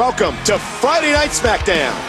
Welcome to Friday Night Smackdown.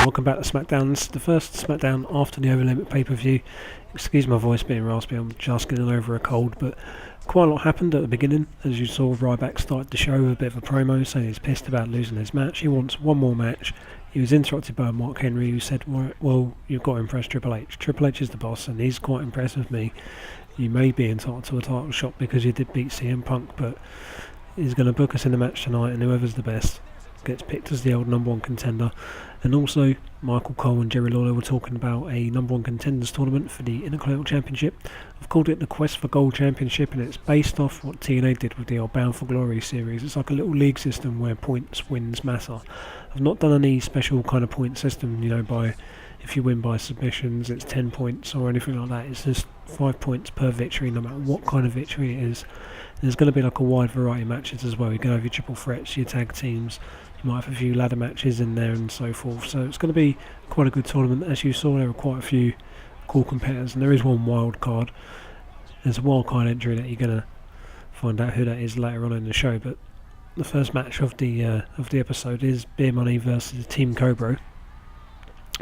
Welcome back to Smackdown. The first Smackdown after the Over Limit pay-per-view. Excuse my voice being raspy, I'm just getting over a cold, but quite a lot happened at the beginning. As you saw, Ryback started the show with a bit of a promo saying he's pissed about losing his match. He wants one more match. He was interrupted by Mark Henry, who said, well, you've got to impress Triple H. Triple H is the boss and he's quite impressed with me. You may be entitled to a title shot because you did beat CM Punk, but he's going to book us in the match tonight, and whoever's the best gets picked as the old number one contender. And also, Michael Cole and Jerry Lawler were talking about a number one contenders tournament for the Intercontinental Championship. I've called it the Quest for Gold Championship, and it's based off what TNA did with the old Bound for Glory series. It's like a little league system where points wins matter. I've not done any special kind of point system, by if you win by submissions it's 10 points or anything like that. It's just 5 points per victory, no matter what kind of victory it is. There's going to be like a wide variety of matches as well. You can have your triple threats, your tag teams, you might have a few ladder matches in there and so forth. So it's going to be quite a good tournament. As you saw, there are quite a few cool competitors, and there is one wild card. There's a wild card entry that you're going to find out who that is later on in the show. But the first match of the episode is Beer Money versus Team Cobra.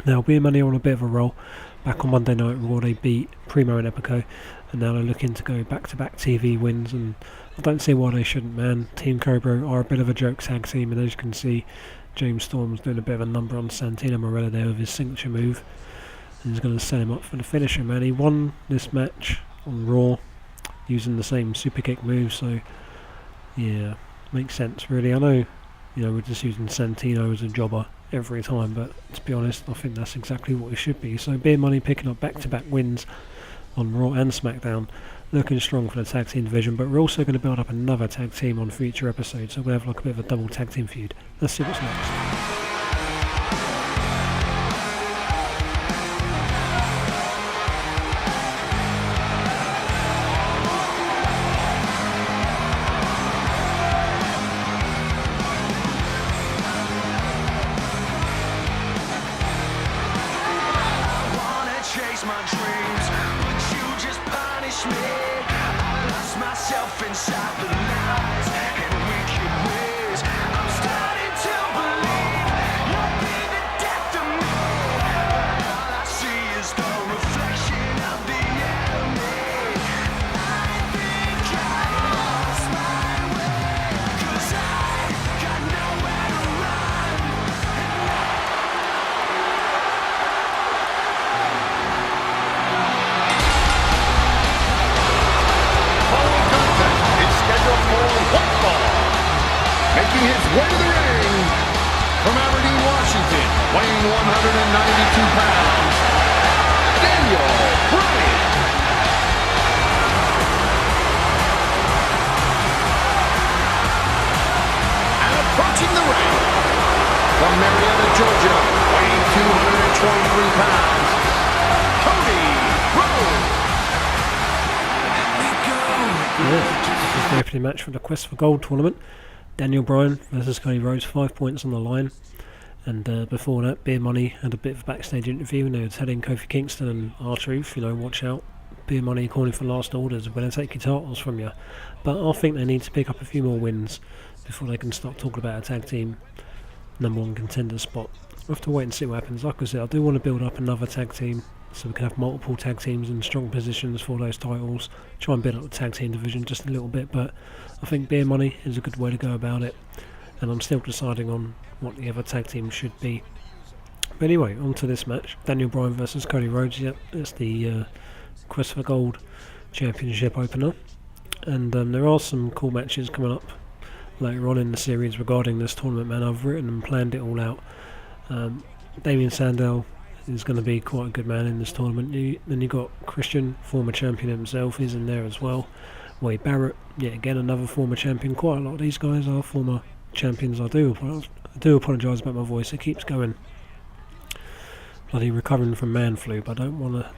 Now, Beer Money are on a bit of a roll. Back on Monday Night Raw, they beat Primo and Epico, and now they're looking to go back-to-back TV wins, and I don't see why they shouldn't, man. Team Cobra are a bit of a joke tag team, and as you can see, James Storm's doing a bit of a number on Santino Marella there with his signature move, and he's going to set him up for the finisher, man. He won this match on Raw using the same super kick move, so yeah, makes sense really. I know, we're just using Santino as a jobber every time, but to be honest, I think that's exactly what it should be. So Beer Money picking up back-to-back wins on Raw and Smackdown, looking strong for the tag team division, but we're also going to build up another tag team on future episodes, so we'll have like a bit of a double tag team feud. Let's see what's next. This is the opening match for the Quest for Gold tournament. Daniel Bryan versus Cody Rhodes, 5 points on the line. And before that, Beer Money had a bit of a backstage interview, and they were telling Kofi Kingston and R-Truth, watch out, Beer Money calling for last orders, we're going to take your titles from you. But I think they need to pick up a few more wins before they can start talking about a tag team #1 contender spot. We'll have to wait and see what happens. Like I said, I do want to build up another tag team so we can have multiple tag teams in strong positions for those titles. Try and build up the tag team division just a little bit, but I think Beer Money is a good way to go about it, and I'm still deciding on what the other tag team should be. But anyway, on to this match. Daniel Bryan versus Cody Rhodes. Yep, it's the Quest for Gold Championship opener, and there are some cool matches coming up later on in the series regarding this tournament, man. I've written and planned it all out. Damien Sandow is going to be quite a good man in this tournament. Then you got Christian, former champion himself, is in there as well. Wade Barrett, yet again another former champion. Quite a lot of these guys are former champions. I do apologise about my voice, it keeps going. Bloody recovering from man flu, but I don't want to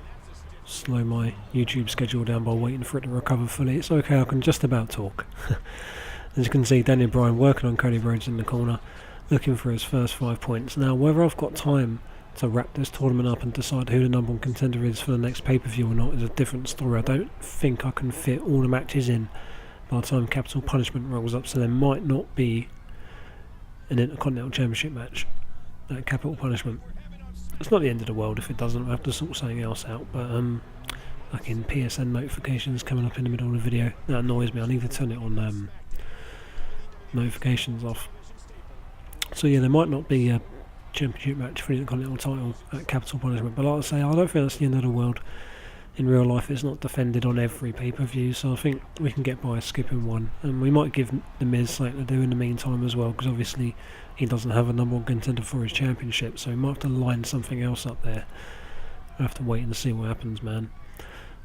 slow my YouTube schedule down by waiting for it to recover fully. It's okay, I can just about talk. As you can see, Daniel Bryan working on Cody Rhodes in the corner, looking for his first 5 points. Now, whether I've got time to wrap this tournament up and decide who the #1 contender is for the next pay-per-view or not is a different story. I don't think I can fit all the matches in by the time Capital Punishment rolls up, so there might not be an Intercontinental Championship match at Capital Punishment. It's not the end of the world if it doesn't. I have to sort something else out, but like in PSN notifications coming up in the middle of the video, that annoys me. I need to turn it on notifications off. So yeah, there might not be a championship match for the Intercontinental title at Capital Punishment, but like I say, I don't think that's the end of the world. In real life, it's not defended on every pay-per-view, so I think we can get by skipping one, and we might give The Miz something to do in the meantime as well, because obviously he doesn't have a #1 contender for his championship, so we might have to line something else up there. We'll have to wait and see what happens, man.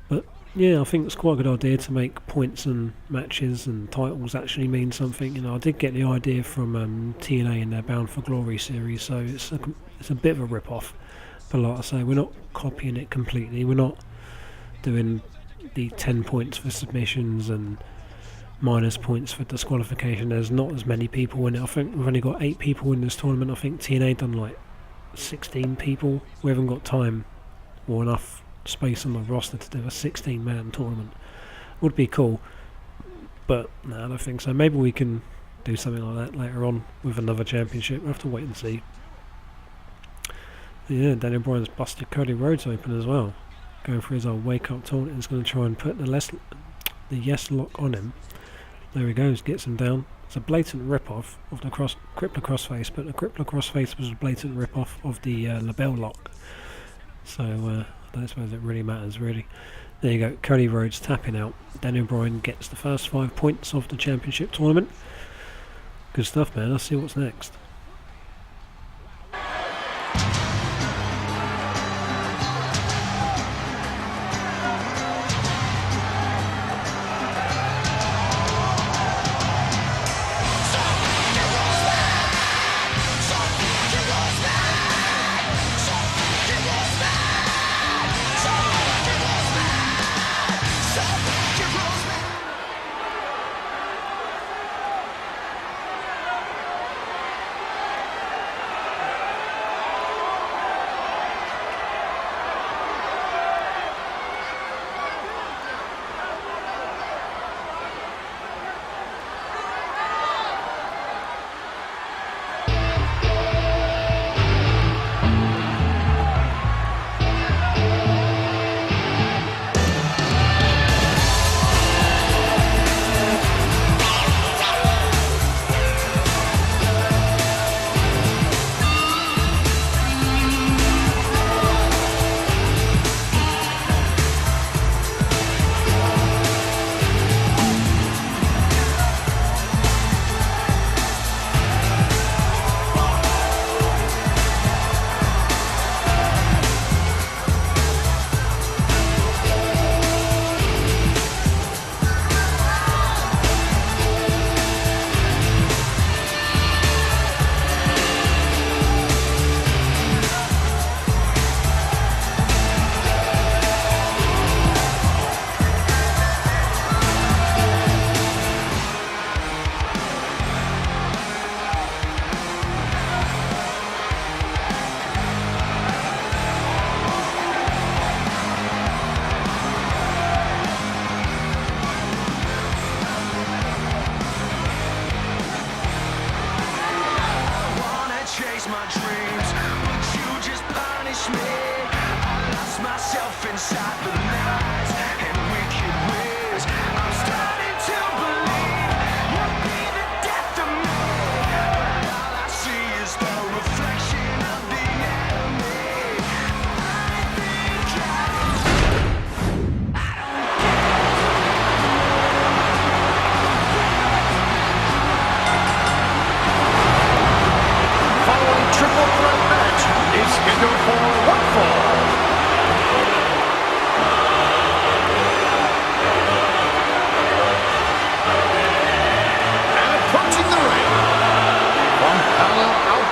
But yeah, I think it's quite a good idea to make points and matches and titles actually mean something. I did get the idea from TNA in their Bound for Glory series, so it's a bit of a rip-off. But like I say, we're not copying it completely. We're not doing the 10 points for submissions and minus points for disqualification. There's not as many people in it. I think we've only got 8 people in this tournament. I think TNA done like 16 people. We haven't got time or enough space on the roster to do a 16-man tournament. Would be cool, but no, I don't think so. Maybe we can do something like that later on with another championship. We'll have to wait and see. Yeah, Daniel Bryan's busted Cody Rhodes open as well. Going for his old wake up taunt. He's going to try and put the yes lock on him. There he goes, gets him down. It's a blatant rip-off of the crippler crossface, but the crippler crossface was a blatant rip-off of the label lock. So I don't suppose it really matters, really. There you go, Cody Rhodes tapping out. Daniel Bryan gets the first 5 points of the championship tournament. Good stuff, man. Let's see what's next.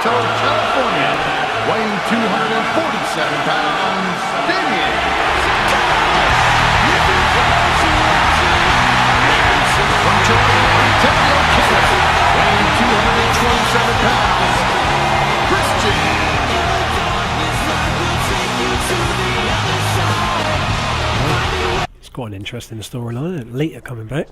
California, weighing 247 pounds, Damien. From Toronto, Ontario, Canada, weighing 227 pounds, Christian. It's quite an interesting storyline. Lita coming back.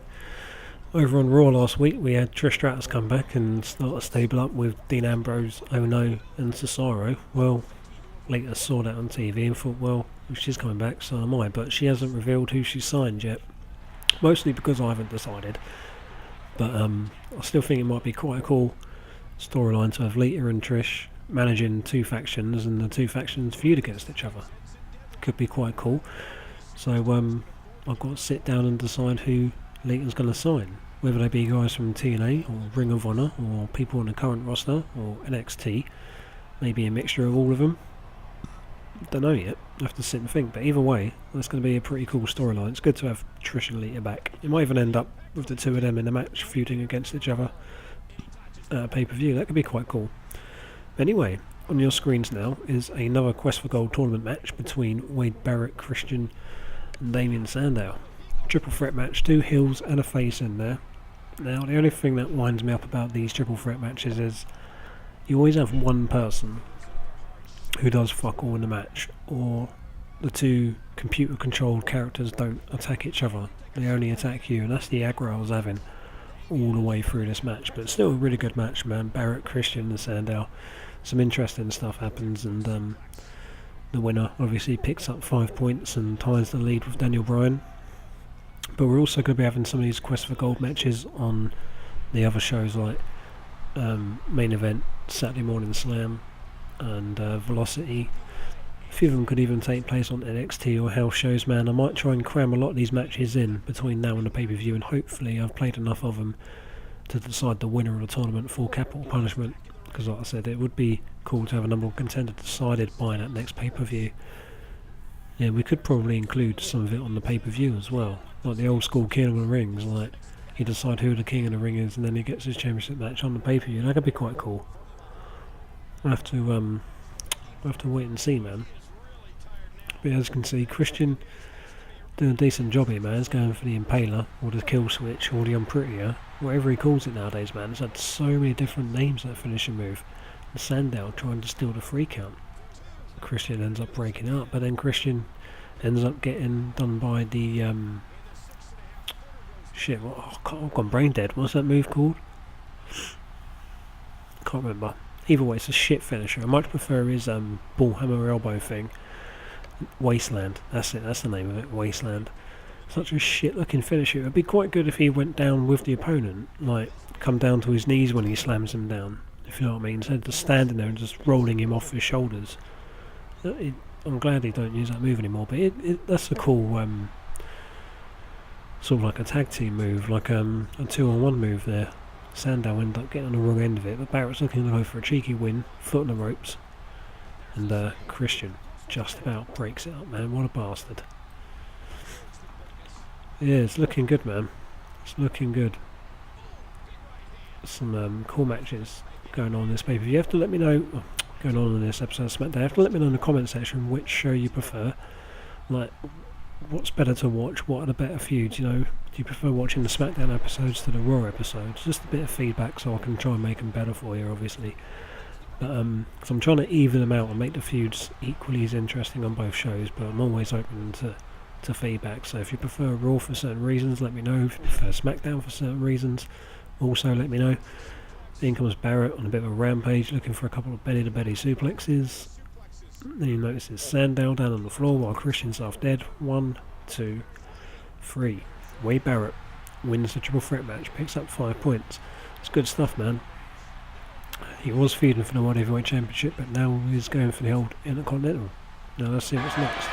Over on Raw last week, we had Trish Stratus come back and start a stable up with Dean Ambrose, Ono and Cesaro. Well, Lita saw that on TV and thought, well, if she's coming back, so am I. But she hasn't revealed who she's signed yet. Mostly because I haven't decided. But I still think it might be quite a cool storyline to have Lita and Trish managing two factions and the two factions feud against each other. Could be quite cool. So I've got to sit down and decide who Lita's going to sign, whether they be guys from TNA or Ring of Honor or people on the current roster or NXT, maybe a mixture of all of them. Don't know yet, I have to sit and think, but either way, that's going to be a pretty cool storyline. It's good to have Trish and Lita back. It might even end up with the two of them in a match feuding against each other at a pay-per-view. That could be quite cool. Anyway, on your screens now is another Quest for Gold tournament match between Wade Barrett, Christian and Damien Sandow. Triple threat match, two heels and a face in there. Now the only thing that winds me up about these triple threat matches is you always have one person who does fuck all in the match, or the two computer controlled characters don't attack each other, they only attack you, and that's the aggro I was having all the way through this match. But still a really good match, man. Barrett, Christian and Sandow, some interesting stuff happens, and the winner obviously picks up 5 points and ties the lead with Daniel Bryan. But we're also going to be having some of these Quest for Gold matches on the other shows, like Main Event, Saturday Morning Slam, and Velocity. A few of them could even take place on NXT or house shows, man. I might try and cram a lot of these matches in between now and the pay-per-view, and hopefully I've played enough of them to decide the winner of the tournament for Capital Punishment. Because like I said, it would be cool to have a number one contender decided by that next pay-per-view. Yeah, we could probably include some of it on the pay-per-view as well. Like the old school King of the Rings, like you decide who the King of the Ring is and then he gets his championship match on the pay-per-view. That could be quite cool. We'll have to wait and see, man. But as you can see, Christian doing a decent job here, man. He's going for the Impaler, or the Kill Switch, or the Unprettier, whatever he calls it nowadays, man. It's had so many different names, that finishing move. And Sandow trying to steal the 3 count. Christian ends up breaking up, but then Christian ends up getting done by the I've gone brain dead. What's that move called? Can't remember. Either way, it's a shit finisher. I much prefer his ball hammer elbow thing. Wasteland. That's it. That's the name of it. Wasteland. Such a shit looking finisher. It'd be quite good if he went down with the opponent, like come down to his knees when he slams him down. If you know what I mean. Instead of just standing there and just rolling him off his shoulders. I'm glad they don't use that move anymore. But that's a cool sort of like a tag team move, like a 2-on-1 move there. Sandow ended up getting on the wrong end of it, but Barrett's looking to go for a cheeky win, foot on the ropes, and Christian just about breaks it up, man. What a bastard. Yeah, it's looking good, man. It's looking good. Some cool matches going on in this pay-per-view. You have to let me know, going on in this episode of Smackdown, you have to let me know in the comment section which show you prefer. Like, what's better to watch? What are the better feuds? You know, do you prefer watching the Smackdown episodes to the Raw episodes? Just a bit of feedback so I can try and make them better for you, obviously. But cause I'm trying to even them out and make the feuds equally as interesting on both shows. But I'm always open to feedback. So if you prefer Raw for certain reasons, let me know. If you prefer Smackdown for certain reasons, also let me know. In comes Barrett on a bit of a rampage, looking for a couple of belly-to-belly suplexes. Then you notice it's Sandow down on the floor while Christian's half dead. 1, 2, 3. Wade Barrett wins the triple threat match, picks up 5 points. It's good stuff, man. He was feuding for the World Heavyweight Championship, but now he's going for the old Intercontinental. Now let's see what's next.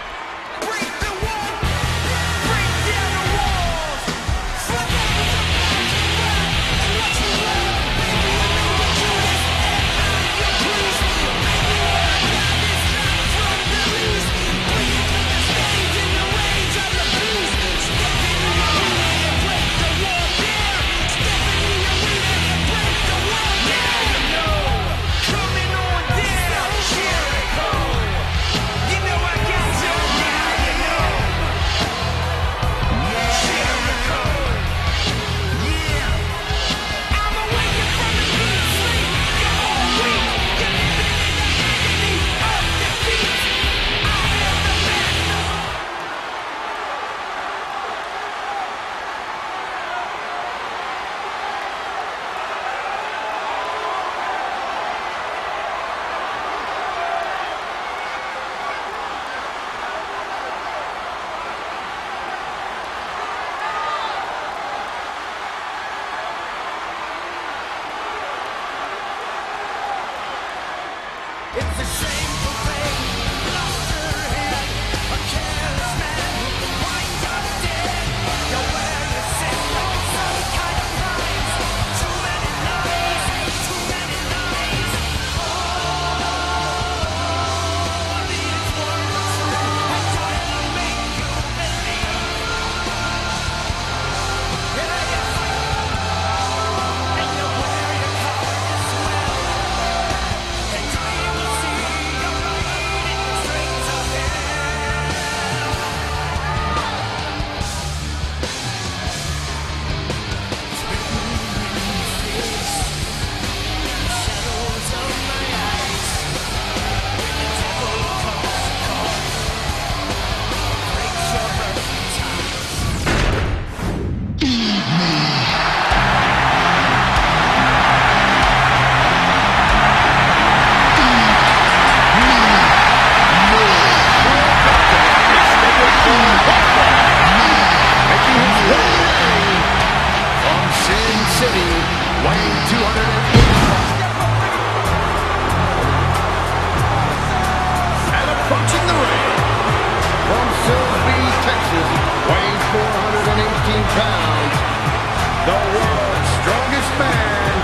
the world's strongest man,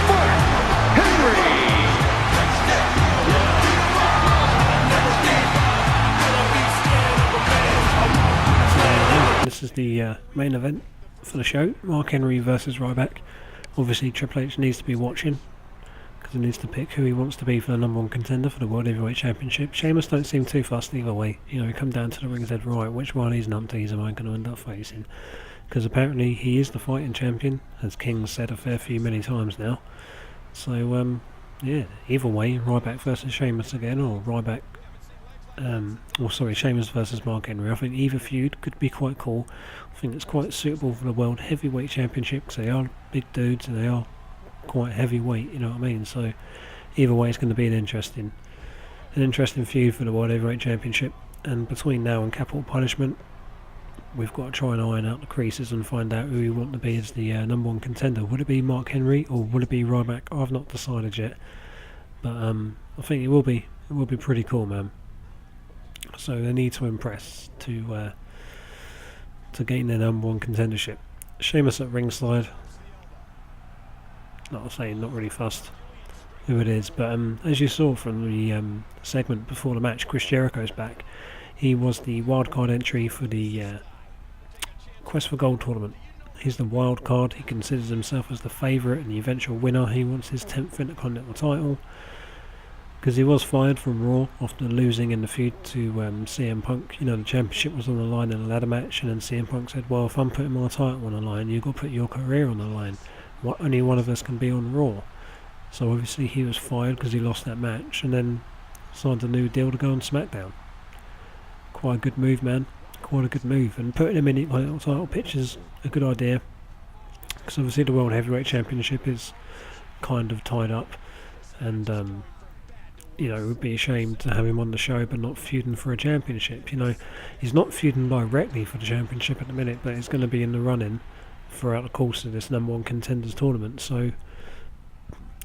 Mark Henry. This is the main event for the show. Mark Henry versus Ryback. Obviously Triple H needs to be watching, because he needs to pick who he wants to be for the number one contender for the World Heavyweight Championship. Sheamus don't seem too fussed either way. You know, he come down to the ring and said, right, which one of these numpties am I going to end up facing? Because apparently he is the fighting champion, as King said a fair few many times now. So, yeah, either way, Ryback versus Sheamus again, or Ryback, Sheamus versus Mark Henry. I think either feud could be quite cool. I think it's quite suitable for the World Heavyweight Championship, because they are big dudes and they are quite heavyweight, you know what I mean? So either way, it's going to be an interesting feud for the World Heavyweight Championship. And between now and Capital Punishment, we've got to try and iron out the creases and find out who we want to be as the number one contender. Would it be Mark Henry or would it be Ryback? I've not decided yet, but I think it will be pretty cool, man. So they need to impress to gain their number one contendership. Sheamus at ringside. Not saying, not really fussed who it is, but as you saw from the segment before the match, Chris Jericho's back. He was the wildcard entry for the Quest for Gold tournament. He's the wild card. He considers himself as the favourite and the eventual winner. He wants his 10th Intercontinental title, because he was fired from Raw after losing in the feud to CM Punk. You know, the championship was on the line in a ladder match, and then CM Punk said, well, if I'm putting my title on the line, you've got to put your career on the line. Only one of us can be on Raw. So obviously he was fired because he lost that match, and then signed a new deal to go on Smackdown. Quite a good move, man. Quite a good move. And putting him in the title pitch is a good idea, because obviously the World Heavyweight Championship is kind of tied up, and you know, it would be a shame to have him on the show but not feuding for a championship. You know, he's not feuding directly for the championship at the minute, but he's going to be in the running throughout the course of this number one contenders tournament. So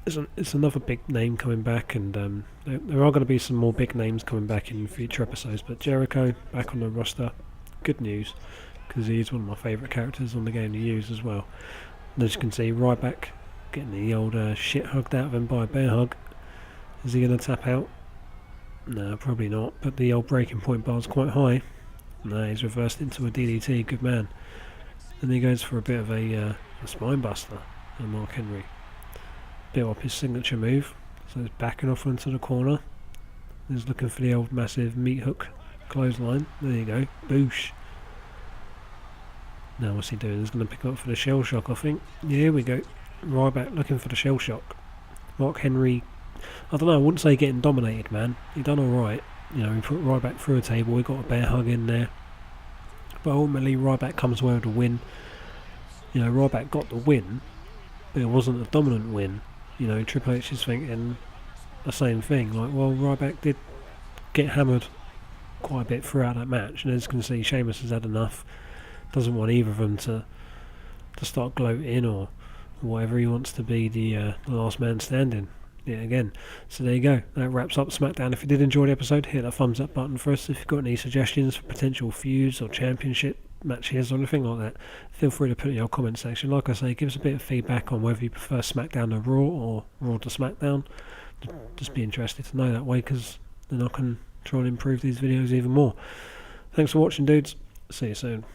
it's another big name coming back, and there are going to be some more big names coming back in future episodes. But Jericho back on the roster, good news, because he's one of my favourite characters on the game to use as well. And as you can see, Ryback getting the old shit hugged out of him by a bear hug. Is he going to tap out? No, probably not, but the old breaking point bar is quite high. No, he's reversed into a DDT, good man. And he goes for a bit of a spine buster on Mark Henry. Built up his signature move, so he's backing off into the corner. He's looking for the old massive meat hook clothesline. There you go, boosh. Now what's he doing? He's going to pick up for the shell shock, I think. Yeah, here we go. Ryback looking for the shell shock. Mark Henry, I don't know, I wouldn't say getting dominated, man. He done alright. You know, he put Ryback through a table, he got a bear hug in there. But ultimately Ryback comes away with a win. You know, Ryback got the win, but it wasn't a dominant win. You know, Triple H is thinking the same thing. Like, well, Ryback did get hammered quite a bit throughout that match, and as you can see, Sheamus has had enough. Doesn't want either of them to start gloating or whatever. He wants to be the last man standing. Yeah, again. So there you go. That wraps up SmackDown. If you did enjoy the episode, hit that thumbs up button for us. If you've got any suggestions for potential feuds or championship matches or anything like that, feel free to put it in your comment section. Like I say, give us a bit of feedback on whether you prefer SmackDown to Raw or Raw to SmackDown. Just be interested to know that way, because then I can try and improve these videos even more. Thanks for watching, dudes. See you soon.